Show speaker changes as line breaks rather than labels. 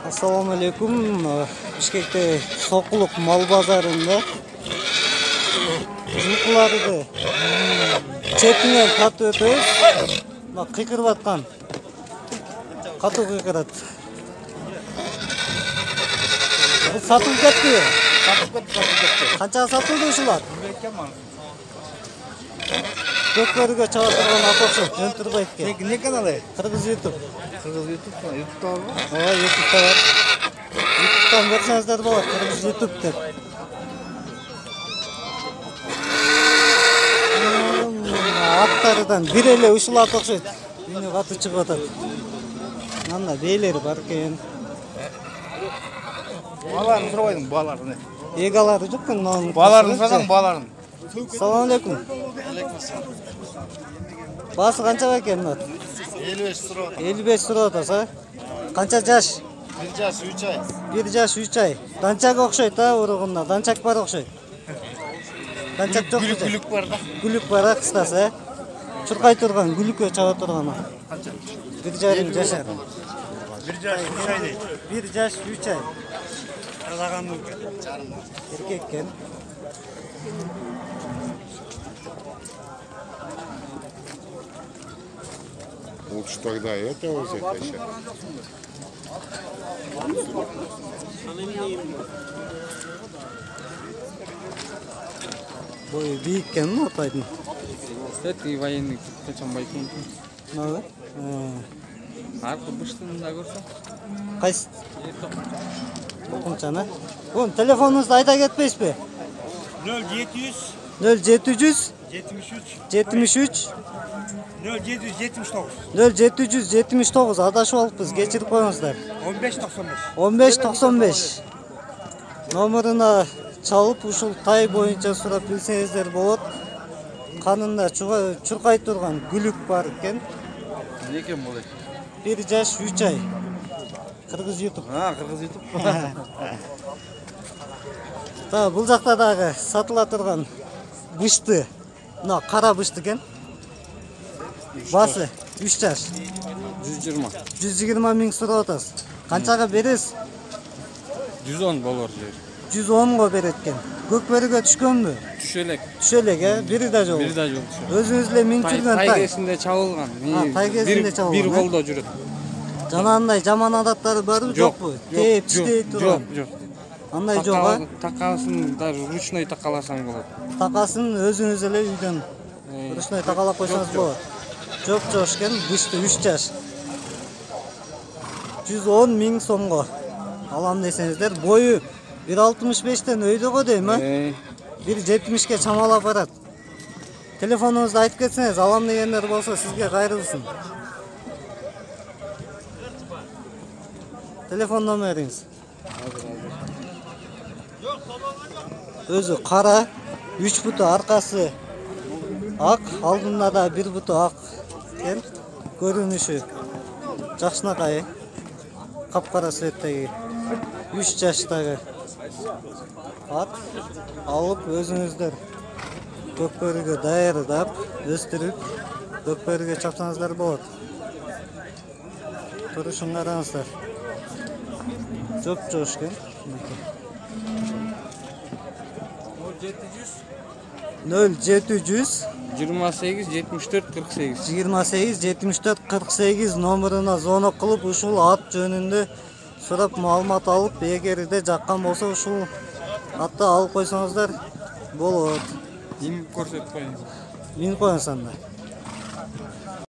Assalamu alaikum. Bishkekte Soquluq mal bozorunda жылқыларды четинен татып өтөбүз. Мына кыйкырып аткан. Катуу кыйкырат. Бул сатылып кетти. Канчага сатылды ушулар? Көкбөрүгө чыга турган ат окшойт, жөнтүрбөйт экен.
Ne kanalı?
Кыргыз YouTube.
Kırgız YouTube'da. YouTube'da var mı?
Ооба, YouTube'da бар. YouTube'dan көрсөңүздөр болот, Кыргыз YouTube деп. Аттардан бир эле ушул ат окшойт. Үйүнө катуу чыгып атат. Анда бейлери бар экен.
Bağlarını soraydım, bağlarını.
Эгалары жок экен, мынанын.
Bağlarını sorsam bağlarını.
Салам алейкум. Баасы канчага экен мына?
55 sıra.
55 сурап атасыз, а? Канча жаш?
1 yaş 3 ay.
1 жаш 3 ай. Данчага окшойт, а, уругунда. Данчак бар окшойт. Данчак жок.
Gülük var da.
Гүлүк бар, а, кыскасы, э? Чуркай турган, гүлүккө чыга турган.
Kaça?
1,5 жашар.
1 yaş 3 ay değil.
1 жаш 3 ай.
Kazağın mı?
Эркек экен.
Лучше тогда этого взять вообще.
Бою бийик экен да Атайдын.
Кстати, военный качан байкын.
Мага?
Аркы быштын да көрсөң.
Кайсы? Окунчан, а? Бун телефонуңузду айта кетпейсизби?
0700
0700
73
73
0779
0779 адашып алыппыз, кечирип коюңуздар. 1595 номеруна чалып ушул тай боюнча сурап билсеңиздер болот. Канында чуркай турган гүлүк бар экен.
Некен болот?
1 жаш 3 ай. Кыргыз YouTube.
Кыргыз YouTube.
Та бул жакта дагы сатыла турган бышты. Мына кара бышты экен. Басы 3 жаш.
120.
120 миң сурап атасыз. Канчага бересиз?
110 болор жер.
110го берет экен. Көкбөрүгө түшкөнбү?
Түшө элек.
Түшө элек, э? Бири да жок.
Бир да жок түшө.
Өзүңүз эле минтирген тай.
Тайгесинде чабылган.
Тай кезинде чабылган.
Бир колдо жүрөт.
Жанагындай жаман адаттары барбы, жокпу? Тээп иштей турган.
Жок.
Андай жок, а?
Такасын даже ручной такаласаң болот.
Такасын өзүңүз эле үйдөн ручной такалап койсоңуз болот. Жок экен, бышты 3 жаш. 110 миң сомго алам десеңиздер, бою 1,65тен өйдөгө дейм, а? 1,70ке чамалап барат. Телефонуңузду айтып кетсеңиз, алам дегендер болсо сизге кайрылсын. Телефон номериңиз. Өзү кара, 3 буту аркасы ак, алдында да 1 буту ак экен. Көрүнүшү жакшынакай. Капкара светтеги 3 жаштагы ат алып өзүңүздөр көкбөрүгө даярдап, өстүрүп, көкбөрүгө чапсаңыздар болот. Турушун караңыздар. Жоп экен. 0700
28 74 48.
28 74 48 номеруна звонок кылып ушул ат жөнүндө сурап маалымат алып, эгерде жаккан болсо ушул атты алып койсоңуздар болот.
Мин көрсөтүп коеюн.
Мин коюңуз анда.